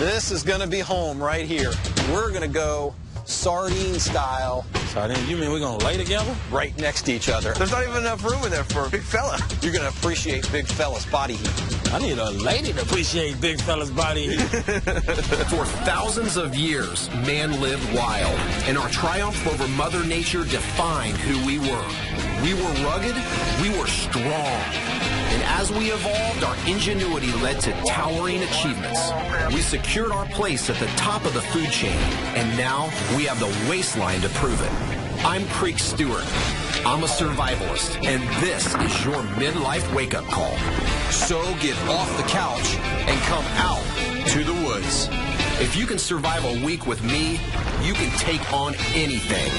This is going to be home right here. We're going to go sardine style. Sardine? You mean we're going to lay together? Right next to each other. There's not even enough room in there for a big fella. You're going to appreciate big fella's body heat. I need a lady to appreciate big fella's body heat. For thousands of years, man lived wild, and our triumph over Mother Nature defined who we were. We were rugged, we were strong. And as we evolved, our ingenuity led to towering achievements. We secured our place at the top of the food chain, and now we have the waistline to prove it. I'm Creek Stewart. I'm a survivalist, and this is your midlife wake-up call. So get off the couch and come out to the woods. If you can survive a week with me, you can take on anything.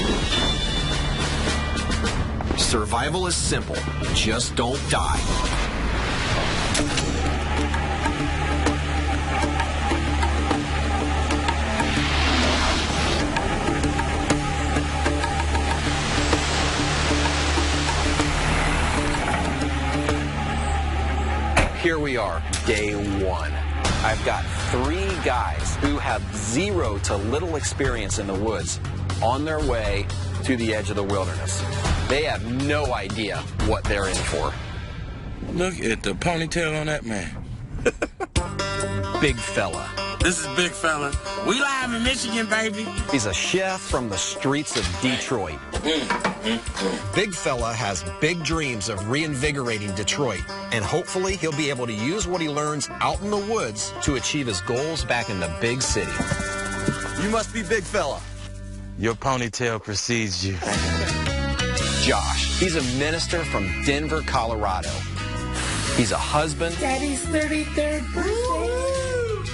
Survival is simple. Just don't die. Here we are, day one. I've got 3 guys who have 0 to little experience in the woods on their way to the edge of the wilderness. They have no idea what they're in for. Look at the ponytail on that man. Big fella. This is Big Fella. We live in Michigan, baby. He's a chef from the streets of Detroit. Big Fella has big dreams of reinvigorating Detroit, and hopefully he'll be able to use what he learns out in the woods to achieve his goals back in the big city. You must be Big Fella. Your ponytail precedes you. Josh. He's a minister from Denver, Colorado. He's a husband. Daddy's 33rd birthday.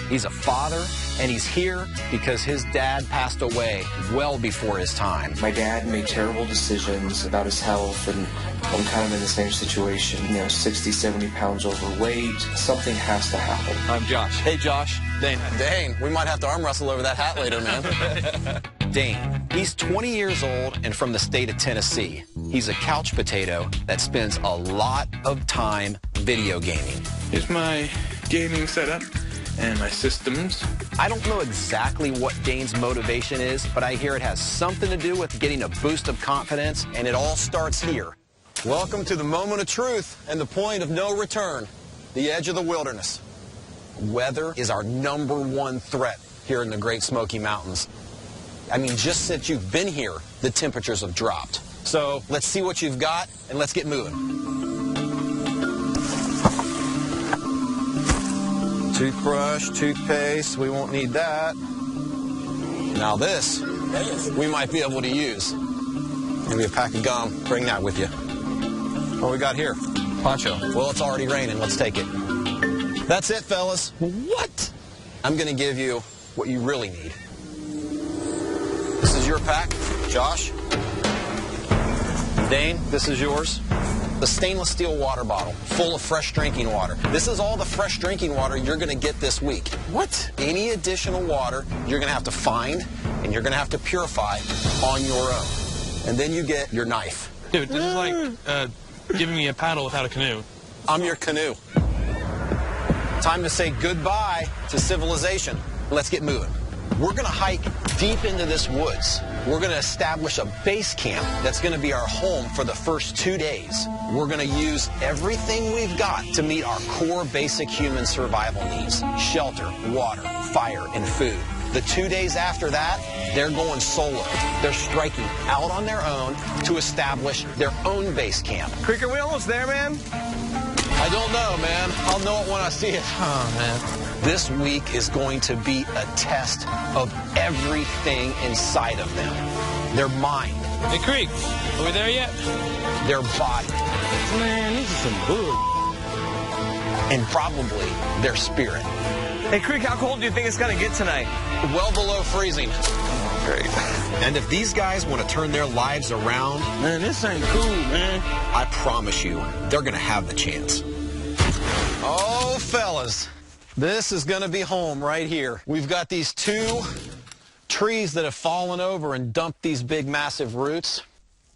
He's a father, and he's here because his dad passed away well before his time. My dad made terrible decisions about his health, and I'm kind of in the same situation. 60, 70 pounds overweight. Something has to happen. I'm Josh. Hey, Josh. Dane, we might have to arm wrestle over that hat later, man. Dane, he's 20 years old and from the state of Tennessee. He's a couch potato that spends a lot of time video gaming. Here's my gaming setup and my systems. I don't know exactly what Dane's motivation is, but I hear it has something to do with getting a boost of confidence, and it all starts here. Welcome to the moment of truth and the point of no return, the edge of the wilderness. Weather is our #1 threat here in the Great Smoky Mountains. I mean, just since you've been here, the temperatures have dropped. So let's see what you've got, and let's get moving. Toothbrush, toothpaste, we won't need that. Now this, we might be able to use. Maybe a pack of gum, bring that with you. What we got here? Poncho. Well, it's already raining, let's take it. That's it, fellas. What? I'm gonna give you what you really need. This is your pack, Josh. Dane, this is yours. The stainless steel water bottle full of fresh drinking water. This is all the fresh drinking water you're going to get this week. What? Any additional water you're going to have to find and you're going to have to purify on your own. And then you get your knife. Dude, this is like giving me a paddle without a canoe. I'm your canoe. Time to say goodbye to civilization. Let's get moving. We're going to hike deep into this woods. We're going to establish a base camp that's going to be our home for the first 2 days. We're going to use everything we've got to meet our core basic human survival needs: shelter, water, fire, and food. The 2 days after that, they're going solo. They're striking out on their own to establish their own base camp. Creek, are we almost there, man? I don't know, man. I'll know it when I see it. Oh, man. This week is going to be a test of everything inside of them. Their mind. Hey, Creek, are we there yet? Their body. Man, this is some bull. And probably their spirit. Hey, Creek, how cold do you think it's going to get tonight? Well below freezing. Great. And if these guys want to turn their lives around, Man, this ain't cool, man. I promise you, they're going to have the chance. Oh, fellas. This is going to be home right here. We've got these 2 trees that have fallen over and dumped these big, massive roots.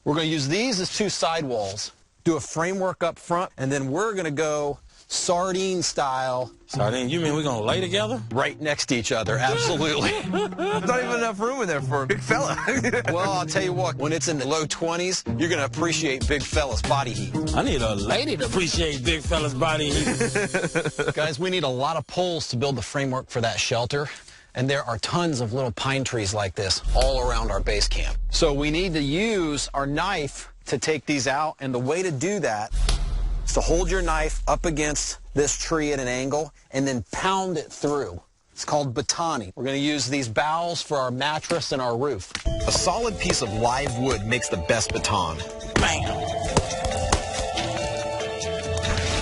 We're going to use these as 2 sidewalls, do a framework up front, and then we're going to go sardine style. Sardine, you mean we're gonna lay together? Right next to each other, absolutely. There's not even enough room in there for a big fella. Well, I'll tell you what, when it's in the low 20s, you're going to appreciate big fella's body heat. I need a lady to appreciate big fella's body heat. Guys, we need a lot of poles to build the framework for that shelter. And there are tons of little pine trees like this all around our base camp. So we need to use our knife to take these out. And the way to do that is to hold your knife up against this tree at an angle and then pound it through. It's called batoning. We're going to use these bowels for our mattress and our roof. A solid piece of live wood makes the best baton. Bam.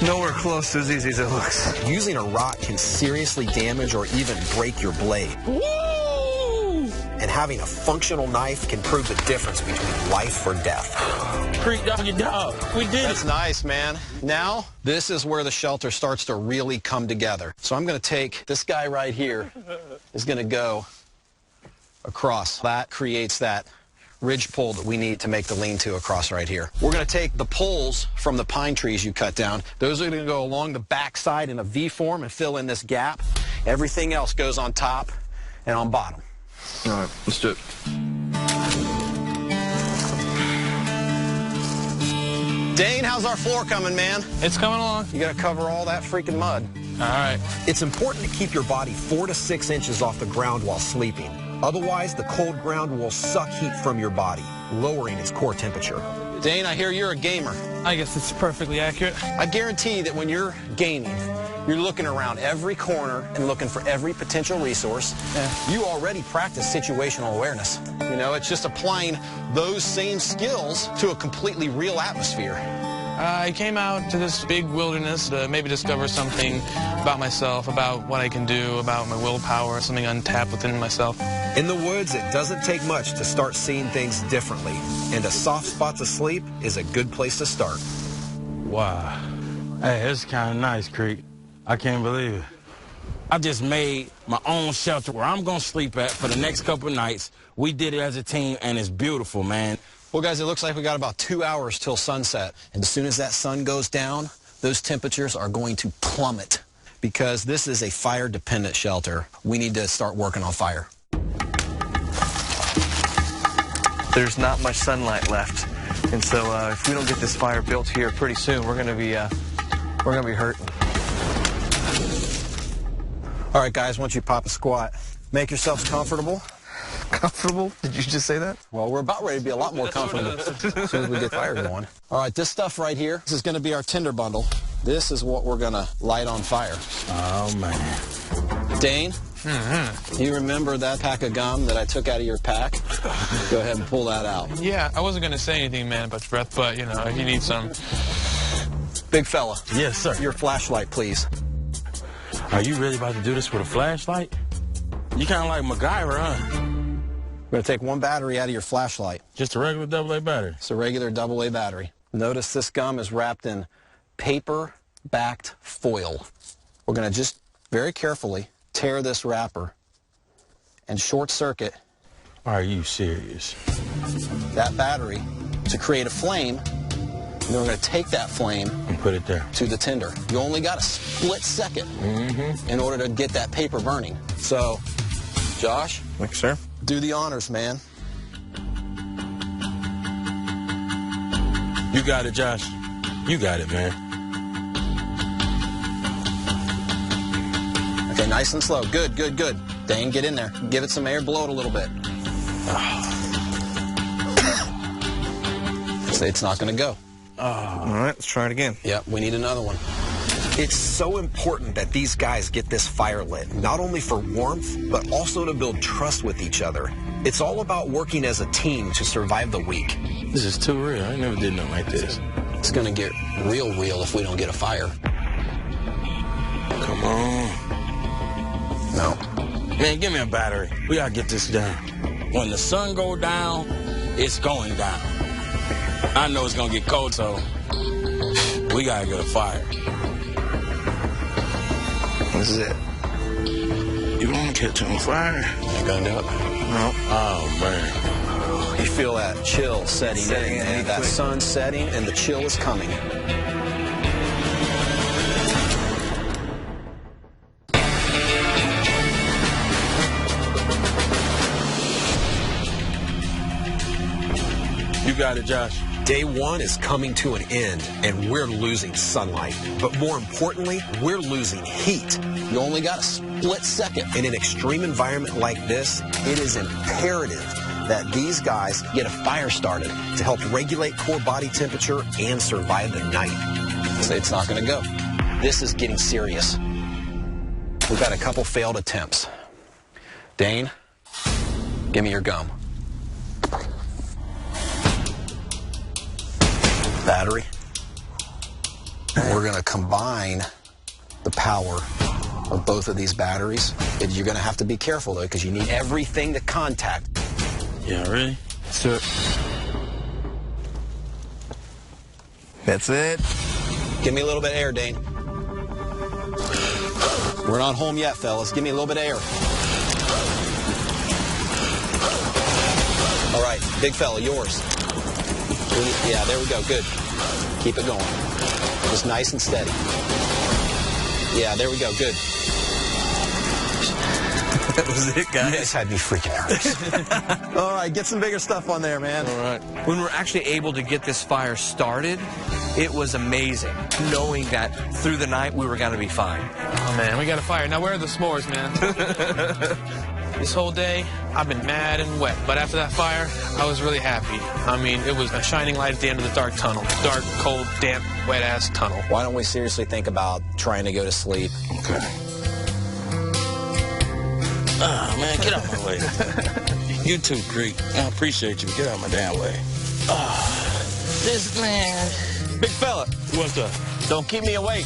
Nowhere close to as easy as it looks. Using a rock can seriously damage or even break your blade. Woo! And having a functional knife can prove the difference between life or death. Creek doggy dog. We did That's it. nice, man. Now, this is where the shelter starts to really come together. So I'm going to take this guy right here is going to go across. That creates that ridge pole that we need to make the lean-to across right here. We're going to take the poles from the pine trees you cut down. Those are going to go along the backside in a V form and fill in this gap. Everything else goes on top and on bottom. All right, let's do it. Dane, how's our floor coming, man? It's coming along. You got to cover all that freaking mud. All right. It's important to keep your body 4 to 6 inches off the ground while sleeping. Otherwise, the cold ground will suck heat from your body, lowering its core temperature. Dane, I hear you're a gamer. I guess it's perfectly accurate. I guarantee that when you're gaming, you're looking around every corner and looking for every potential resource. Yeah. You already practice situational awareness. You know, it's just applying those same skills to a completely real atmosphere. I came out to this big wilderness to maybe discover something about myself, about what I can do, about my willpower, something untapped within myself. In the woods, it doesn't take much to start seeing things differently, and a soft spot to sleep is a good place to start. Wow. Hey, it's kind of nice, Creek. I can't believe it. I just made my own shelter where I'm going to sleep at for the next couple of nights. We did it as a team, and it's beautiful, man. Well, guys, it looks like we got about 2 hours till sunset. And as soon as that sun goes down, those temperatures are going to plummet because this is a fire-dependent shelter. We need to start working on fire. There's not much sunlight left, and so if we don't get this fire built here pretty soon, we're gonna be hurting. All right, guys, once you pop a squat, make yourselves comfortable. Comfortable? Did you just say that? Well, we're about ready to be a lot more comfortable as soon as we get fire going. All right, this stuff right here, this is going to be our tinder bundle. This is what we're going to light on fire. Oh, man. Dane, you remember that pack of gum that I took out of your pack? Go ahead and pull that out. Yeah, I wasn't gonna say anything, man, about your breath, but you know, if you need some. Big fella. Yes, sir. Your flashlight, please. Are you really about to do this with a flashlight? You kind of like MacGyver, huh? We're going to take one battery out of your flashlight. Just a regular AA battery. It's a regular AA battery. Notice this gum is wrapped in paper-backed foil. We're going to just very carefully tear this wrapper and short circuit. Are you serious? That battery to create a flame, and then we're going to take that flame And put it there. to the tinder. You only got a split second in order to get that paper burning. So, Josh, Thanks, sir. do the honors, man. You got it, Josh. You got it, man. Okay, nice and slow. Good, good, good. Dane, get in there. Give it some air, blow it a little bit. It's not going to go. All right, let's try it again. Yep, we need another one. It's so important that these guys get this fire lit, not only for warmth, but also to build trust with each other. It's all about working as a team to survive the week. This is too real. I never did nothing like this. It's going to get real if we don't get a fire. Come on. No. Man, give me a battery. We gotta get this done. When the sun go down, it's going down. I know it's gonna get cold, so we gotta get a fire. This is it. You wanna catch on fire? Ain't going to do it. No. Oh, man. You feel that chill setting in, and that sun setting, and the chill is coming. got it, Josh. Day one is coming to an end, and we're losing sunlight. But more importantly, we're losing heat. You only got a split second. In an extreme environment like this, it is imperative that these guys Get a fire started. to help regulate core body temperature and survive the night. It's not going to go. This is getting serious. We've got a couple failed attempts. Dane, give me your gum. Battery. We're going to combine the power of both of these batteries. You're going to have to be careful, though, because you need everything to contact. Yeah, ready? So, That's it. give me a little bit of air, Dane. We're not home yet, fellas. Give me a little bit of air. All right, big fella, yours. Yeah, there we go. Good. Keep it going. Just nice and steady. Yeah, there we go. Good. That was it, You guys. guys had me freaking nervous. All right, get some bigger stuff on there, man. All right. When we were actually able to get this fire started, it was amazing, knowing that through the night we were going to be fine. Oh, man, we got a fire. Now, where are the s'mores, man? This whole day, I've been mad and wet. But after that fire, I was really happy. I mean, it was a shining light at the end of the dark tunnel. Dark, cold, damp, wet-ass tunnel. Why don't we seriously think about trying to go to sleep? Okay. Oh, man, get out my way. You too, Creek. I appreciate you. Get out my damn way. This man. Big fella, What's up? don't keep me awake.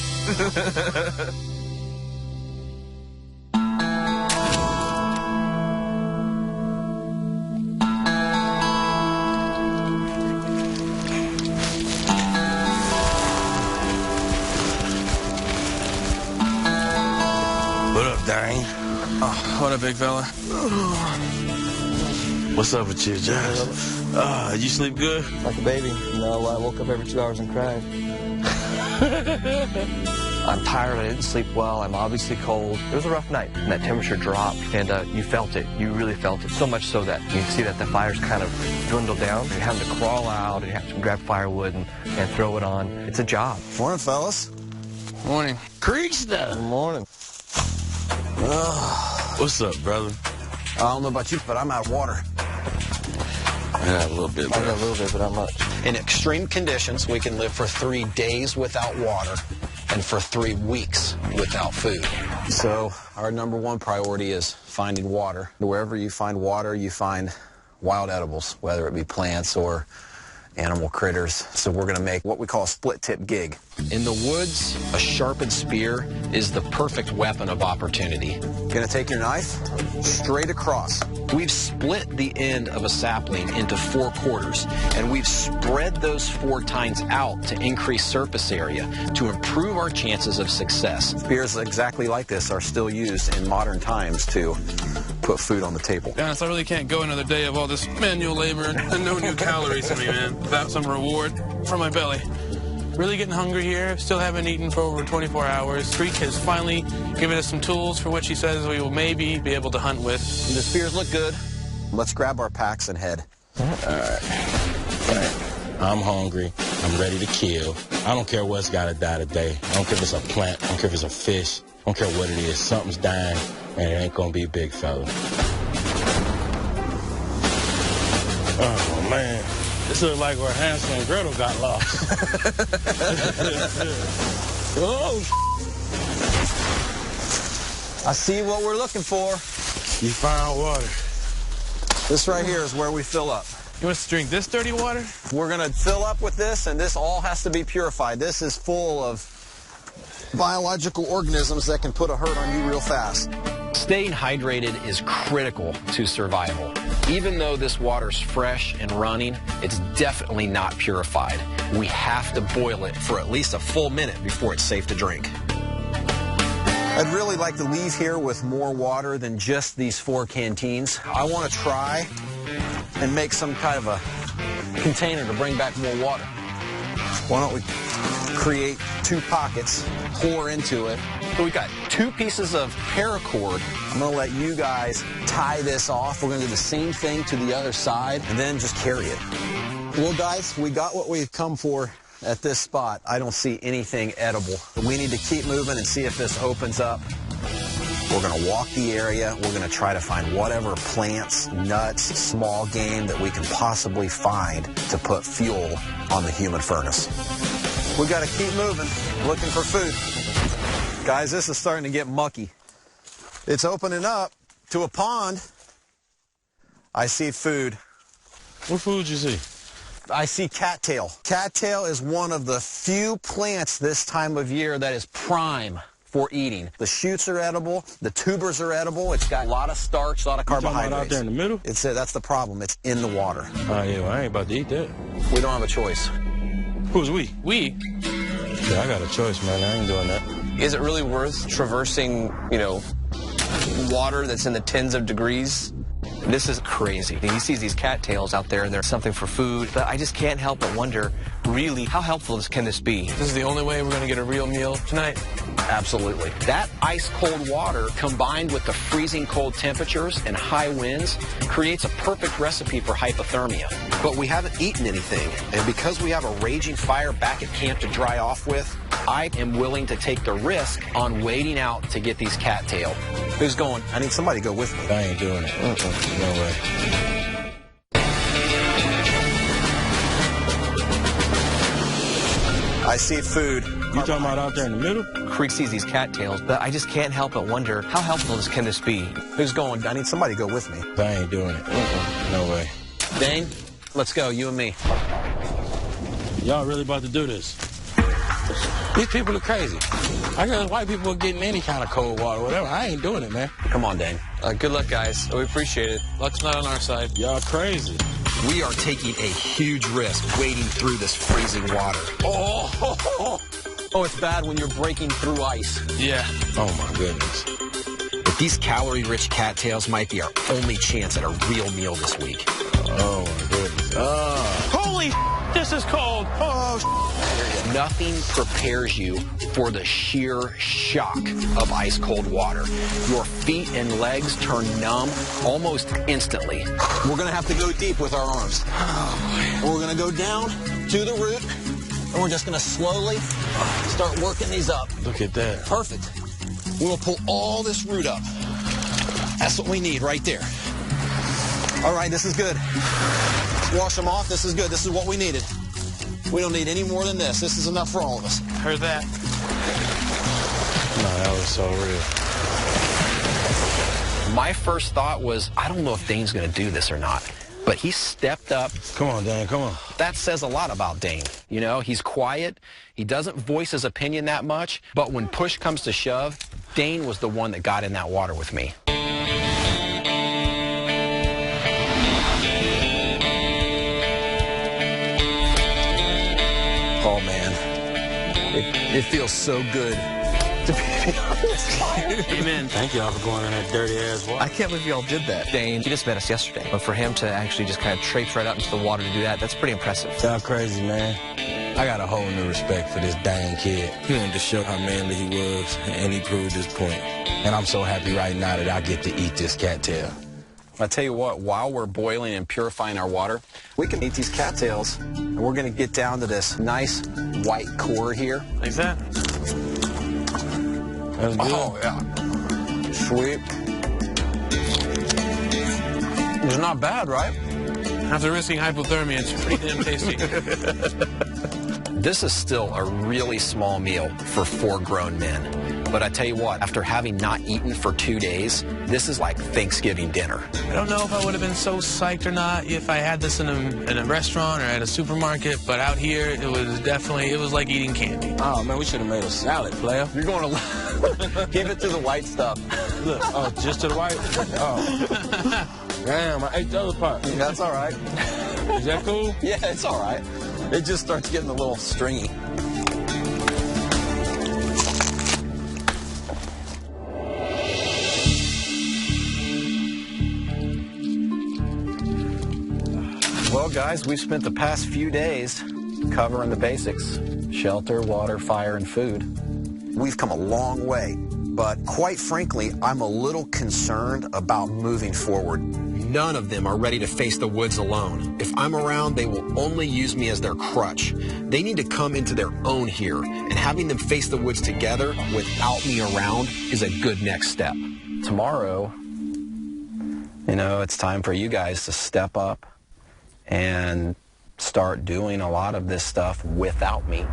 What up, Dane? What up, big fella? What's up with you, Josh? You sleep good? Like a baby. No, I woke up every 2 hours and cried. I'm tired. I didn't sleep well. I'm obviously cold. It was a rough night. And that temperature dropped, and you felt it. You really felt it. So much so that you can see that the fire's kind of dwindled down. You're having to crawl out, and you have to grab firewood and throw it on. It's a job. Morning, fellas. Morning. Creek stuff. Morning. What's up, brother? I don't know about you, but I'm out of water. I got a little bit, I got a bro. little bit, but not much. In extreme conditions, we can live for 3 days without water and for 3 weeks without food. So our number one priority is finding water. Wherever you find water, you find wild edibles, whether it be plants or animal critters. So we're going to make what we call a split tip gig. In the woods, a sharpened spear is the perfect weapon of opportunity. Going to take your knife straight across. We've split the end of a sapling into 4 quarters, and we've spread those 4 tines out to increase surface area to improve our chances of success. Spears exactly like this are still used in modern times to put food on the table. To be honest, I really can't go another day of all this manual labor and no new calories for me, man, without some reward for my belly. Really getting hungry here. Still haven't eaten for over 24 hours. Creek has finally given us some tools for which he says we will maybe be able to hunt with. The spears look good. Let's grab our packs and head. All right. I'm hungry. I'm ready to kill. I don't care what's got to die today. I don't care if it's a plant. I don't care if it's a fish. I don't care what it is. Something's dying, and it ain't going to be big, fella. Oh, man. This looks like where Hansel and Gretel got lost. Oh, I see what we're looking for. you found water. This right here is where we fill up. You want us to drink this dirty water? We're going to fill up with this, and this all has to be purified. This is full of biological organisms that can put a hurt on you real fast. Staying hydrated is critical to survival. Even though this water's fresh and running, it's definitely not purified. We have to boil it for at least a full minute before it's safe to drink. I'd really like to leave here with more water than just these 4 canteens. I want to try and make some kind of a container to bring back more water. Why don't we create 2 pockets, pour into it. So we've got 2 pieces of paracord. I'm going to let you guys tie this off. We're going to do the same thing to the other side and then just carry it. Well, guys, we got what we've come for at this spot. I don't see anything edible. We need to keep moving and see if this opens up. We're going to walk the area. We're going to try to find whatever plants, nuts, small game that we can possibly find to put fuel on the human furnace. We got to keep moving, looking for food. Guys, this is starting to get mucky. It's opening up to a pond. I see food. What food you see? I see cattail. Cattail is one of the few plants this time of year that is prime for eating. The shoots are edible. The tubers are edible. It's got a lot of starch, a lot of carbohydrates. Out there in the middle? That's the problem. It's in the water. Oh, yeah, well, I ain't about to eat that. We don't have a choice. Who's we? We? Yeah, I got a choice, man. I ain't doing that. Is it really worth traversing, water that's in the tens of degrees? This is crazy. He sees these cattails out there and there's something for food, but I just can't help but wonder, really, how helpful can this be? This is the only way we're going to get a real meal tonight. Absolutely. That ice-cold water combined with the freezing cold temperatures and high winds creates a perfect recipe for hypothermia. But we haven't eaten anything, and because we have a raging fire back at camp to dry off with, I am willing to take the risk on waiting out to get these cattail. Who's going? I need somebody to go with me. I ain't doing it. No way. I see food. You talking about out there in the middle? Creek sees these cattails, but I just can't help but wonder, how helpful can this be? Who's going? I need somebody to go with me. I ain't doing it. No way. Dane, let's go, you and me. Y'all really about to do this? These people are crazy. I guess white people are getting any kind of cold water, whatever. I ain't doing it, man. Come on, Dane. Good luck, guys. We appreciate it. Luck's not on our side. Y'all crazy. We are taking a huge risk wading through this freezing water. Oh, it's bad when you're breaking through ice. Yeah. Oh, my goodness. But these calorie-rich cattails might be our only chance at a real meal this week. Oh, my goodness. Holy this is cold. Nothing prepares you for the sheer shock of ice-cold water. Your feet and legs turn numb almost instantly. We're going to have to go deep with our arms. We're going to go down to the root, and we're just going to slowly start working these up. Look at that. Perfect. We'll pull all this root up. That's what we need right there. All right, this is good. Wash them off. This is good. This is what we needed. We don't need any more than this. This is enough for all of us. Heard that. No, that was so real. My first thought was, I don't know if Dane's going to do this or not. But he stepped up. Come on, Dane, come on. That says a lot about Dane. You know, he's quiet. He doesn't voice his opinion that much. But when push comes to shove, Dane was the one that got in that water with me. Oh, man. It feels so good to be on this fire. Amen. Thank y'all for going in that dirty-ass water. I can't believe y'all did that. Dane, he just met us yesterday. But for him to actually just kind of traipse right out into the water to do that, that's pretty impressive. Y'all crazy, man. I got a whole new respect for this dang kid. He wanted to show how manly he was, and he proved his point. And I'm so happy right now that I get to eat this cattail. I tell you what, while we're boiling and purifying our water, we can eat these cattails, and we're going to get down to this nice white core here. Like that? That's good. Oh, yeah. Sweet. It's not bad, right? After risking hypothermia, it's pretty damn tasty. This is still a really small meal for 4 grown men. But I tell you what, after having not eaten for 2 days, this is like Thanksgiving dinner. I don't know if I would have been so psyched or not if I had this in a restaurant or at a supermarket, but out here, it was like eating candy. Oh, man, we should have made a salad, player. You're going to give it to the white stuff. Look, oh, just to the white? Oh. Damn, I ate the other part. That's all right. Is that cool? Yeah, it's all right. It just starts getting a little stringy. Well, guys, we've spent the past few days covering the basics: shelter, water, fire, and food. We've come a long way but quite frankly, I'm a little concerned about moving forward. None of them are ready to face the woods alone. If I'm around, they will only use me as their crutch. They need to come into their own here, and having them face the woods together without me around is a good next step. Tomorrow, you know, it's time for you guys to step up and start doing a lot of this stuff without me.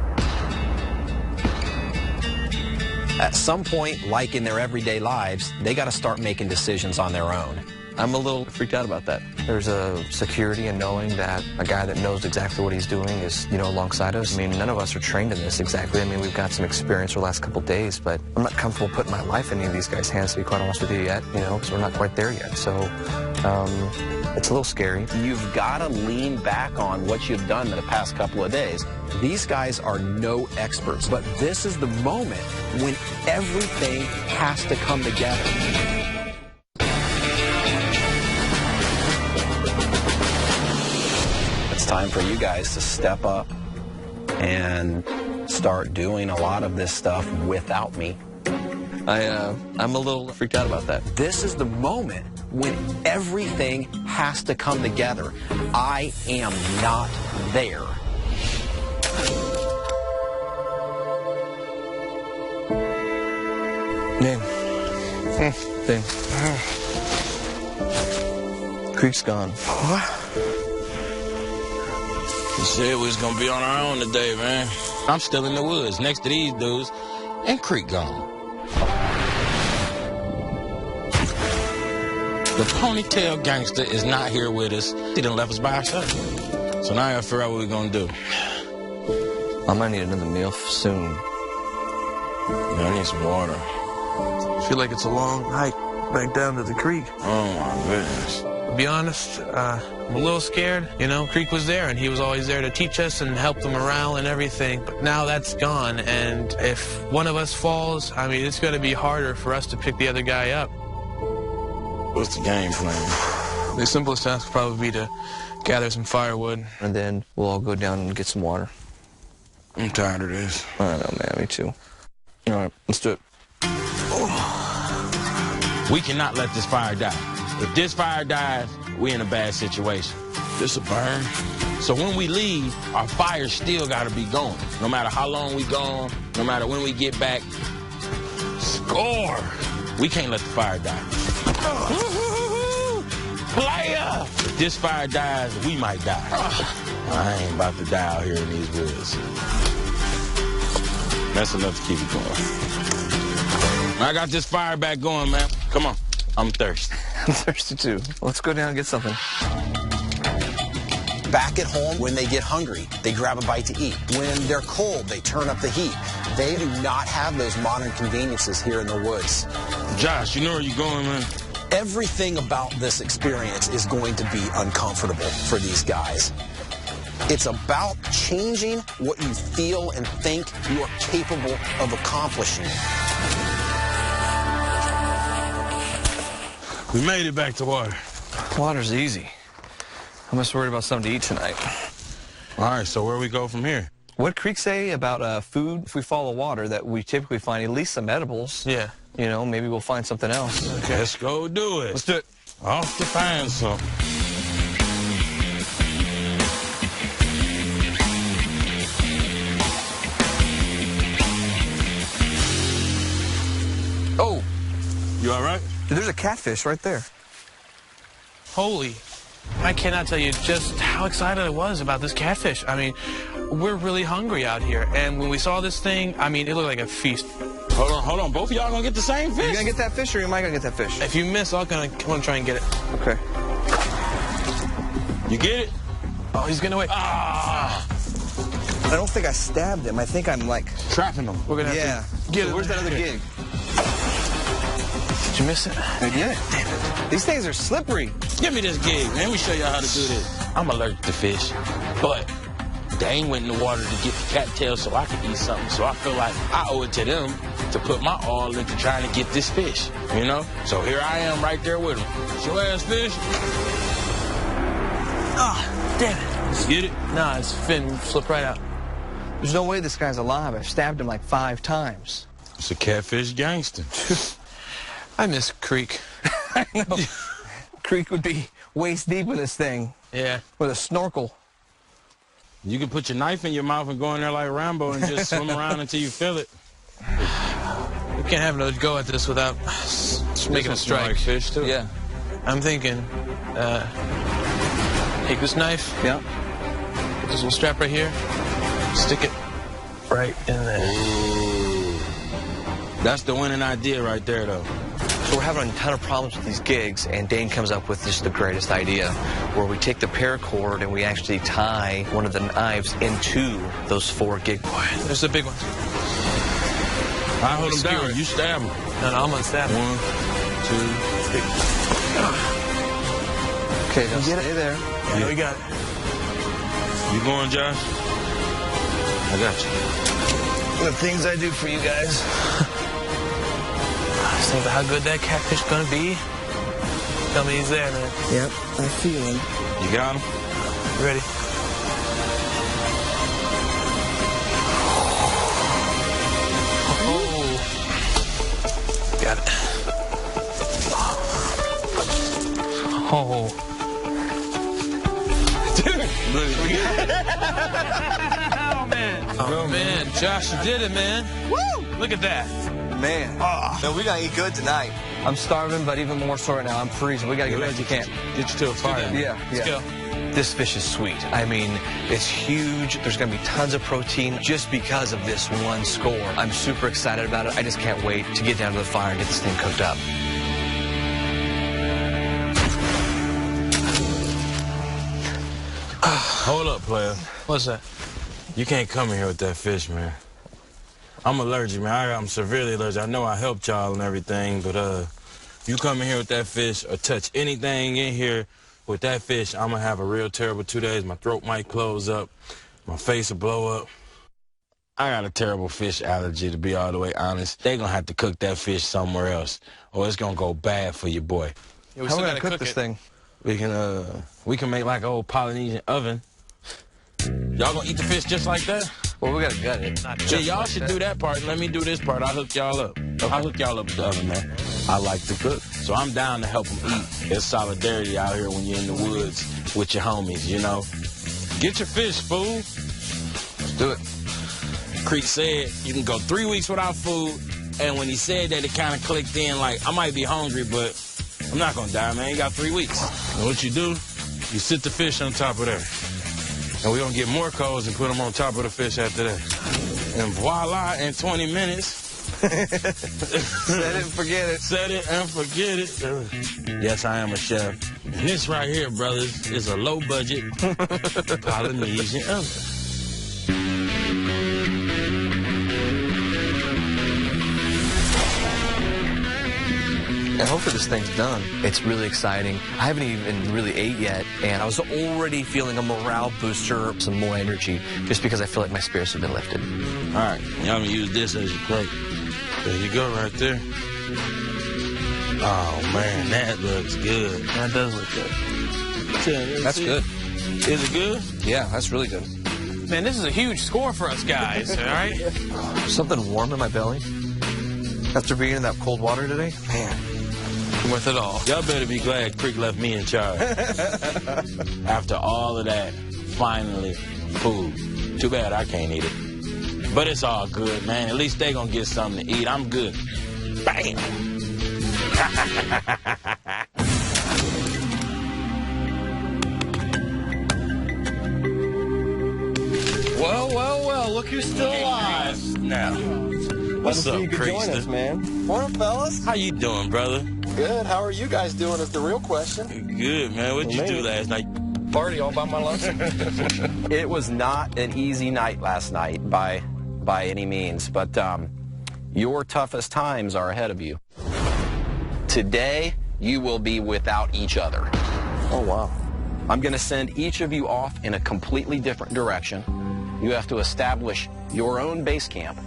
At some point, like in their everyday lives, they got to start making decisions on their own. I'm a little freaked out about that. There's a security in knowing that a guy that knows exactly what he's doing is, you know, alongside us. I mean, none of us are trained in this exactly. I mean, we've got some experience for the last couple days, but I'm not comfortable putting my life in any of these guys' hands, to be quite honest with you, yet, you know, because we're not quite there yet. So, it's a little scary. You've got to lean back on what you've done in the past couple of days. These guys are no experts, but this is the moment when everything has to come together. It's time for you guys to step up and start doing a lot of this stuff without me. I'm a little freaked out about that. This is the moment when everything has to come together. I am not there. Dane. Creek's gone. What? We said we was gonna be on our own today, man. I'm still in the woods next to these dudes, and Creek gone. The ponytail gangster is not here with us. He done left us by ourselves. So now I gotta figure out what we're gonna do. I might need another meal soon. Yeah, I need some water. I feel like it's a long hike back down to the creek. Oh my goodness. To be honest, I'm a little scared. You know, Creek was there, and he was always there to teach us and help the morale and everything. But now that's gone, and if one of us falls, I mean, it's going to be harder for us to pick the other guy up. What's the game plan? The simplest task would probably be to gather some firewood. And then we'll all go down and get some water. I'm tired of this. I know, man. Me too. All right, let's do it. We cannot let this fire die. If this fire dies, we're in a bad situation. This will burn. So when we leave, our fire still got to be going. No matter how long we gone, no matter when we get back. Score! We can't let the fire die. Player! If this fire dies, we might die. I ain't about to die out here in these woods. That's enough to keep it going. I got this fire back going, man. Come on. I'm thirsty. I'm thirsty too. Let's go down and get something. Back at home, when they get hungry, they grab a bite to eat. When they're cold, they turn up the heat. They do not have those modern conveniences here in the woods. Josh, you know where you're going, man? Everything about this experience is going to be uncomfortable for these guys. It's about changing what you feel and think you are capable of accomplishing. We made it back to water. Water's easy. I'm just worried about something to eat tonight. All right, so where we go from here? What Creek say about food? If we follow water, that we typically find at least some edibles. Yeah. You know, maybe we'll find something else. Okay. Let's go do it. Let's do it. Off to find some. Oh, You all right? there's a catfish right there. Holy. I cannot tell you just how excited I was about this catfish. I mean, we're really hungry out here. And when we saw this thing, I mean, it looked like a feast. Hold on. Both of y'all gonna get the same fish? Are you gonna get that fish, or am I gonna get that fish? If you miss, I'm gonna try and get it. Okay. You get it? Oh, he's getting away. Ah! I don't think I stabbed him. I think I'm like Trapping them. We're gonna have to get it. Where's that other gig? Did you miss it? I did. These things are slippery. Give me this gig, man. Let me show y'all how to do this. I'm allergic to fish, but Dane went in the water to get the cattail so I could eat something. So I feel like I owe it to them to put my all into trying to get this fish, you know? So here I am right there with him. It's your ass fish. Oh, damn it. Get it? Nah, his fin slipped right out. There's no way this guy's alive. I've stabbed him like 5 times. It's a catfish gangster. I miss Creek. I know. Creek would be waist deep in this thing. Yeah. With a snorkel. You can put your knife in your mouth and go in there like Rambo and just swim around until you feel it. We can't have no go at this witithout making a strike. Like fish too. Yeah. I'm thinking, take this knife. Yeah. Put this little strap right here. Stick it right in there. Ooh. That's the winning idea right there, though. So we're having a ton of problems with these gigs, and Dane comes up with just the greatest idea, where we take the paracord and we actually tie one of the knives into those 4 gig. There's the big one. I hold him down. You stab him. No, I'm gonna stab him. 1, 2, 3. Okay, now stay there. Yeah, we got it. You going, Josh? I got you. The things I do for you guys. Just think about how good that catfish gonna be. Tell me he's there, man. Yep, I feel him. You got him? You ready? Oh. Got it. Oh. Oh, man. Josh, you did it, man. Woo! Look at that. Man. No, we gotta eat good tonight. I'm starving, but even more so right now. I'm freezing. We gotta get back to camp. Get you to a fire. Yeah, Let's go. This fish is sweet. I mean, it's huge. There's gonna be tons of protein just because of this one score. I'm super excited about it. I just can't wait to get down to the fire and get this thing cooked up. Hold up, player. What's that? You can't come in here with that fish, man. I'm allergic, man. I'm severely allergic. I know I helped y'all and everything, but you come in here with that fish or touch anything in here with that fish, I'm gonna have a real terrible 2 days. My throat might close up, my face will blow up. I got a terrible fish allergy, to be all the way honest. They gonna have to cook that fish somewhere else, or it's gonna go bad for your boy. Yeah, we How still are we gotta gonna cook this thing? We can make like an old Polynesian oven. Y'all gonna eat the fish just like that? Well, we gotta gut it. Yeah, y'all should do that part. Let me do this part. I'll hook y'all up. I'll hook y'all up with the oven, man. I like to cook, so I'm down to help them eat. There's solidarity out here when you're in the woods with your homies, you know. Get your fish, fool. Let's do it. Creek said you can go 3 weeks without food, and when he said that, it kind of clicked in like, I might be hungry, but I'm not gonna die, man. You got 3 weeks. And what you do, you sit the fish on top of there. And we're gonna get more coals and put them on top of the fish after that. And voila, in 20 minutes. Set it and forget it. Set it and forget it. Yes, I am a chef. And this right here, brothers, is a low-budget Polynesian oven. And hopefully this thing's done. It's really exciting. I haven't even really ate yet, and I was already feeling a morale booster, some more energy, just because I feel like my spirits have been lifted. All right, y'all gonna use this as your plate. There you go, right there. Oh, man, that looks good. That does look good. That's good. Is it good? Yeah, that's really good. Man, this is a huge score for us guys, all right? Something warm in my belly. After being in that cold water today, man. Worth it all. Y'all better be glad Creek left me in charge. After all of that, finally, food. Too bad I can't eat it. But it's all good, man. At least they gonna get something to eat. I'm good. Bam! Well, look who's still alive. Now, what's up, Creekster? Man. Morning, fellas. How you doing, brother? Good. How are you guys doing is the real question. Good, man. What'd you do last night? Party all by my lonesome. It was not an easy night last night by any means, but your toughest times are ahead of you. Today, you will be without each other. Oh, wow. I'm going to send each of you off in a completely different direction. You have to establish your own base camp,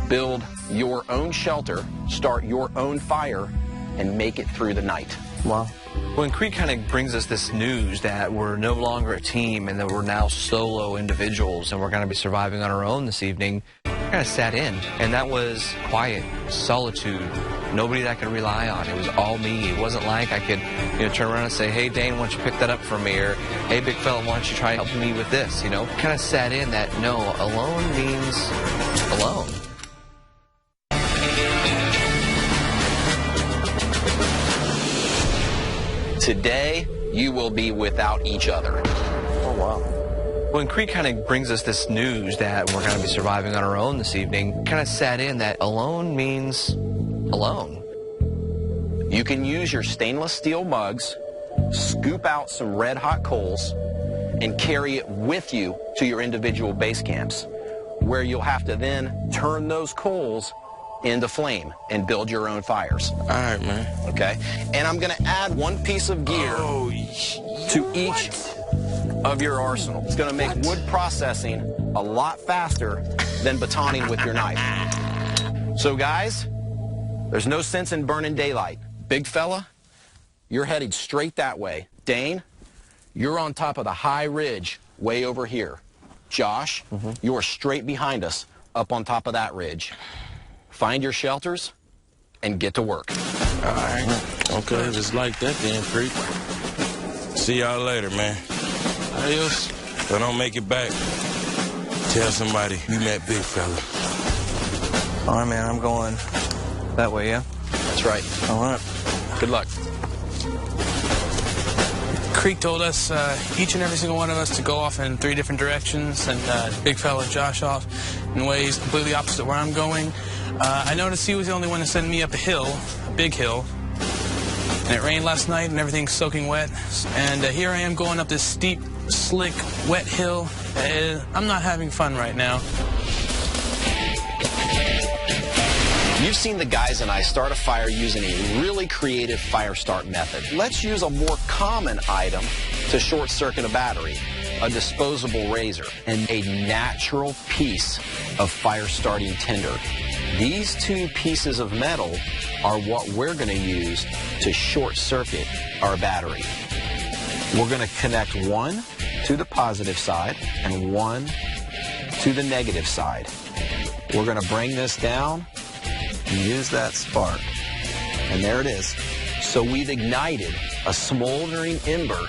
build your own shelter, start your own fire, and make it through the night. Wow. When Creek kind of brings us this news that we're no longer a team and that we're now solo individuals and we're going to be surviving on our own this evening, kind of sat in, and that was quiet, solitude, nobody that I could rely on. It was all me. It wasn't like I could, turn around and say, hey, Dane, why don't you pick that up for me? Or, hey, big fella, why don't you try helping me with this? Kind of sat in that, no, alone means alone. Today, you will be without each other. Oh, wow. When Creek kind of brings us this news that we're going to be surviving on our own this evening, kind of sat in that alone means alone. You can use your stainless steel mugs, scoop out some red hot coals, and carry it with you to your individual base camps, where you'll have to then turn those coals into flame and build your own fires. All right, man. Okay? And I'm going to add one piece of gear to each of your arsenal. It's going to make wood processing a lot faster than batoning with your knife. So guys, there's no sense in burning daylight. Big fella, you're headed straight that way. Dane, you're on top of the high ridge way over here. Josh, you're straight behind us up on top of that ridge. Find your shelters and get to work. All right. Okay, just like that then, Creek. See y'all later, man. Adios. If I don't make it back, tell somebody you met big fella. All right, man, I'm going that way, yeah? That's right. All right. Good luck. Creek told us, each and every single one of us, to go off in 3 different directions, and big fella Josh off in ways completely opposite where I'm going. I noticed he was the only one to send me up a hill, a big hill, and it rained last night and everything's soaking wet, and here I am going up this steep, slick, wet hill. I'm not having fun right now. You've seen the guys and I start a fire using a really creative fire start method. Let's use a more common item to short circuit a battery, a disposable razor, and a natural piece of fire starting tinder. These 2 pieces of metal are what we're going to use to short circuit our battery. We're going to connect one to the positive side and one to the negative side. We're going to bring this down and use that spark. And there it is. So we've ignited a smoldering ember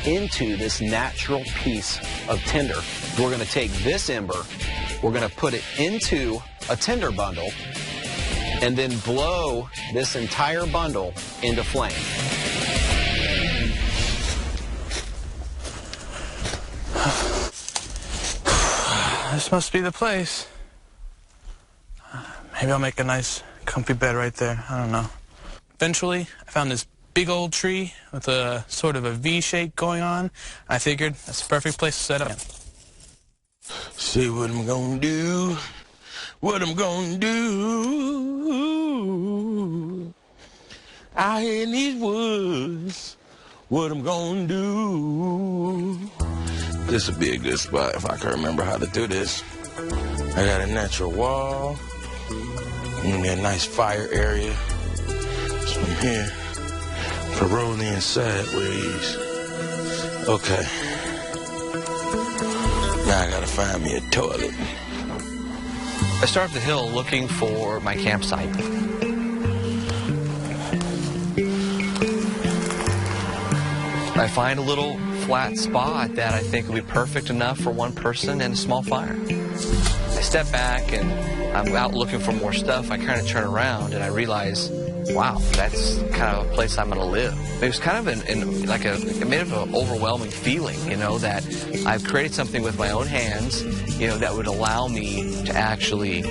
into this natural piece of tinder. We're going to take this ember, we're going to put it into a tinder bundle, and then blow this entire bundle into flame. This must be the place. Maybe I'll make a nice comfy bed right there. I don't know. Eventually, I found this big old tree with a sort of a V shape going on. I figured that's the perfect place to set up. See what I'm gonna do. What I'm gonna do. Out here in these woods. What I'm gonna do. This would be a good spot if I can remember how to do this. I got a natural wall. And a nice fire area. So I'm here. Rolling sideways. Okay. Now I gotta find me a toilet. I start up the hill looking for my campsite. I find a little flat spot that I think will be perfect enough for one person and a small fire. I step back and I'm out looking for more stuff. I kind of turn around and I realize, wow, that's kind of a place I'm going to live. It was kind of a bit of an overwhelming feeling, that I've created something with my own hands, that would allow me to actually,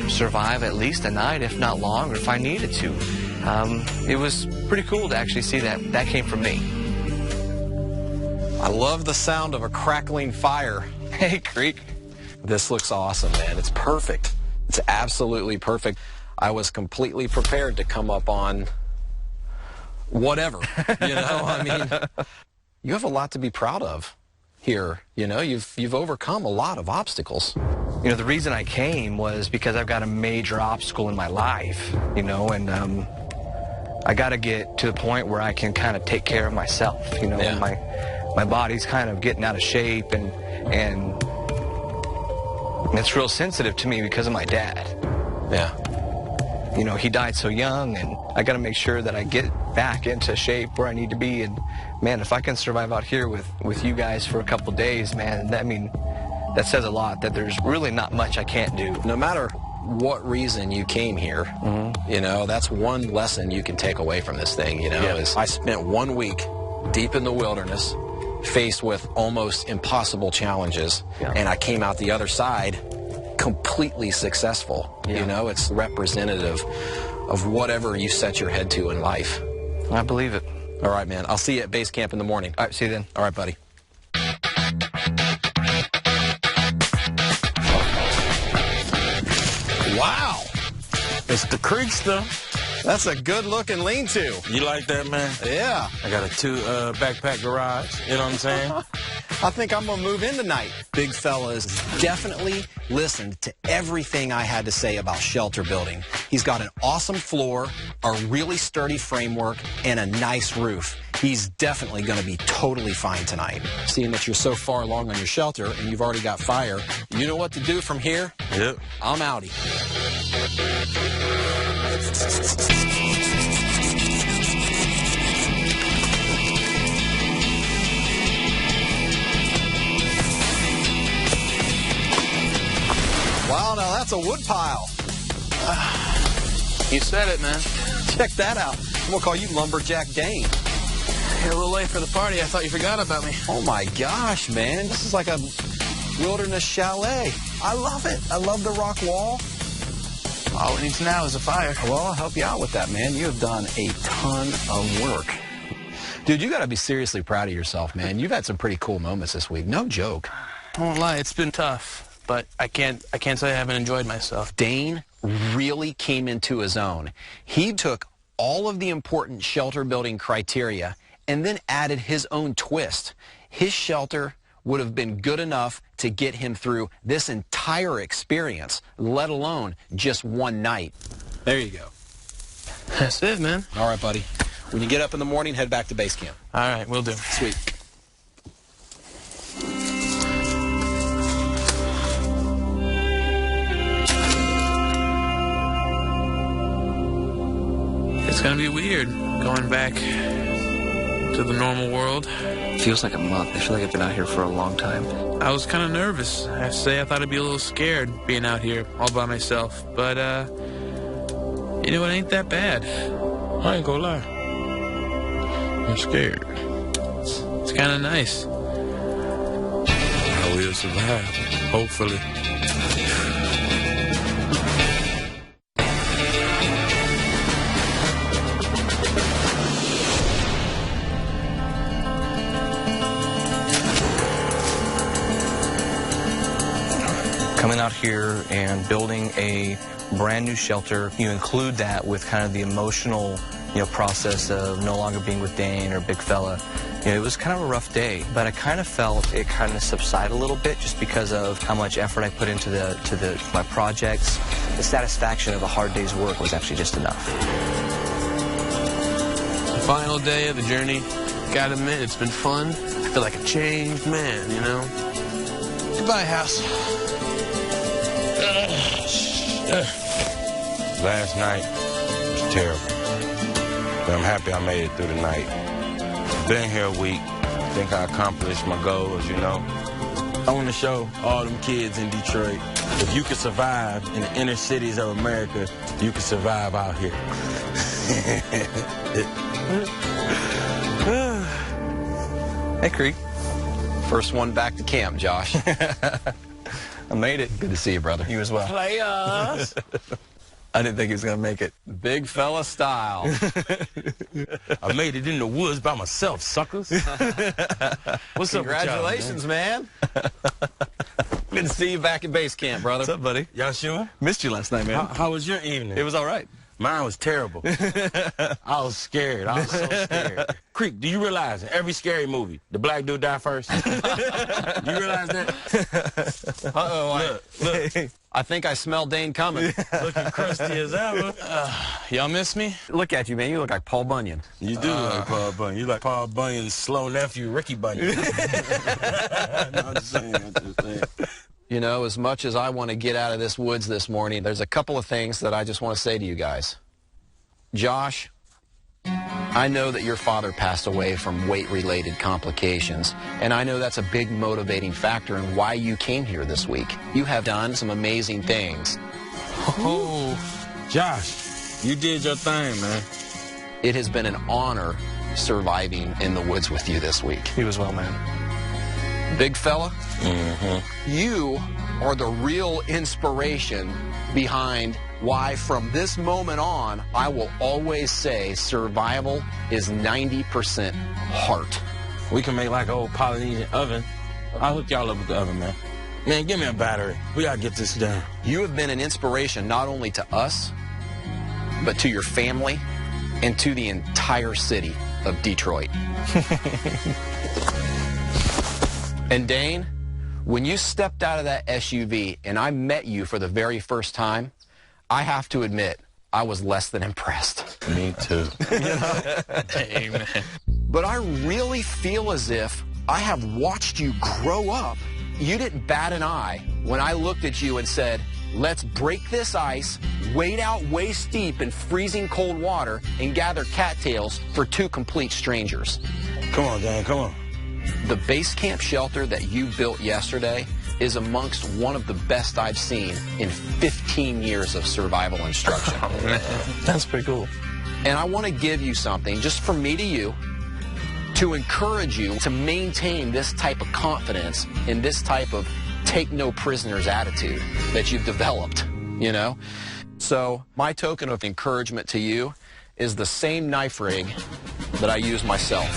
survive at least a night, if not longer, if I needed to. It was pretty cool to actually see that that came from me. I love the sound of a crackling fire. Hey, Creek. This looks awesome, man. It's perfect. It's absolutely perfect. I was completely prepared to come up on whatever, I mean, you have a lot to be proud of here. You've overcome a lot of obstacles. The reason I came was because I've got a major obstacle in my life, and I got to get to the point where I can kind of take care of myself, My body's kind of getting out of shape and And it's real sensitive to me because of my dad. Yeah. You know, he died so young, and I got to make sure that I get back into shape where I need to be. And man, if I can survive out here with you guys for a couple days, man, that says a lot, that there's really not much I can't do. No matter what reason you came here, you know, that's one lesson you can take away from this thing, you know, is I spent 1 week deep in the wilderness, faced with almost impossible challenges, and I came out the other side completely successful. You know, it's representative of whatever you set your head to in life. I believe it. All right, man. I'll see you at base camp in the morning. All right, see you then. All right, buddy. Wow. It's the Creekster. That's a good-looking lean-to. You like that, man? Yeah. I got a 2 backpack garage. You know what I'm saying? I think I'm going to move in tonight. Big fella's definitely listened to everything I had to say about shelter building. He's got an awesome floor, a really sturdy framework, and a nice roof. He's definitely going to be totally fine tonight. Seeing that you're so far along on your shelter and you've already got fire, you know what to do from here? Yep. I'm outie. Wow, now that's a wood pile. You said it, man. Check that out. I'm gonna call you Lumberjack Dane. You're a little late for the party. I thought you forgot about me. Oh my gosh, man. This is like a wilderness chalet. I love it. I love the rock wall. All it needs now is a fire. Well, I'll help you out with that, man. You have done a ton of work. Dude, you gotta be seriously proud of yourself, man. You've had some pretty cool moments this week. No joke. I won't lie, it's been tough, but I can't say I haven't enjoyed myself. Dane really came into his own. He took all of the important shelter building criteria and then added his own twist. His shelter would have been good enough to get him through this entire experience, let alone just one night. There you go. That's it, man. All right, buddy. When you get up in the morning, head back to base camp. All right, will do. Sweet. It's gonna be weird going back to the normal world. Feels like a month. I feel like I've been out here for a long time. I was kind of nervous. I have to say, I thought I'd be a little scared being out here all by myself. But, you know, it ain't that bad. I ain't gonna lie. I'm scared. It's kind of nice. I will survive, hopefully. Coming out here and building a brand new shelter, you include that with kind of the emotional, process of no longer being with Dane or Big Fella. It was kind of a rough day, but I kind of felt it kind of subside a little bit just because of how much effort I put into my projects. The satisfaction of a hard day's work was actually just enough. The final day of the journey, gotta admit, it's been fun. I feel like a changed man, you know? Goodbye, house. Last night was terrible, but I'm happy I made it through the night. Been here a week. I think I accomplished my goals, you know. I want to show all them kids in Detroit, if you can survive in the inner cities of America, you can survive out here. Hey, Creek. First one back to camp, Josh. I made it. Good to see you, brother. You as well. Players. I didn't think he was going to make it. Big fella style. I made it in the woods by myself, suckers. What's up, Congratulations, man. Good to see you back at base camp, brother. What's up, buddy? Y'all sure? Missed you last night, man. How was your evening? It was all right. Mine was terrible. I was scared. I was so scared. Creek, do you realize in every scary movie, the black dude die first? Do you realize that? Uh-oh. Look. I think I smell Dane coming. Looking crusty as ever. Y'all miss me? Look at you, man. You look like Paul Bunyan. You do look like Paul Bunyan. You like Paul Bunyan's slow nephew, Ricky Bunyan. No, I'm just saying. You know, as much as I want to get out of this woods this morning, there's a couple of things that I just want to say to you guys. Josh, I know that your father passed away from weight-related complications, and I know that's a big motivating factor in why you came here this week. You have done some amazing things. Oh, Josh, you did your thing, man. It has been an honor surviving in the woods with you this week. You as well, man. Big fella, you are the real inspiration behind why from this moment on, I will always say survival is 90% heart. We can make like an old Polynesian oven. I'll hook y'all up with the oven, man. Man, give me a battery. We gotta get this done. You have been an inspiration not only to us, but to your family and to the entire city of Detroit. And Dane, when you stepped out of that SUV and I met you for the very first time, I have to admit, I was less than impressed. Me too. Amen. But I really feel as if I have watched you grow up. You didn't bat an eye when I looked at you and said, let's break this ice, wade out waist deep in freezing cold water, and gather cattails for two complete strangers. Come on, Dan, come on. The base camp shelter that you built yesterday is amongst one of the best I've seen in 15 years of survival instruction. That's pretty cool. And I want to give you something, just from me to you, to encourage you to maintain this type of confidence and this type of take no prisoners attitude that you've developed, you know? So my token of encouragement to you is the same knife rig that I use myself.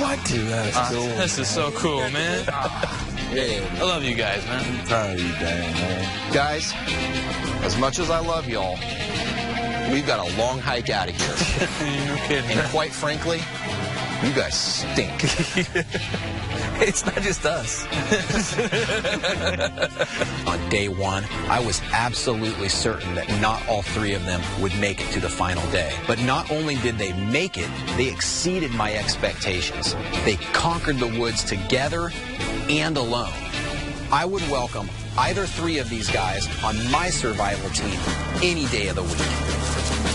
What? Dude, that's cool. This is so cool, man. Yeah. I love you guys, man. I'm proud of you, Dan, man. Guys, as much as I love y'all, we've got a long hike out of here. No kidding. And quite frankly, you guys stink. It's not just us. On day one, I was absolutely certain that not all three of them would make it to the final day. But not only did they make it, they exceeded my expectations. They conquered the woods together and alone. I would welcome either three of these guys on my survival team any day of the week.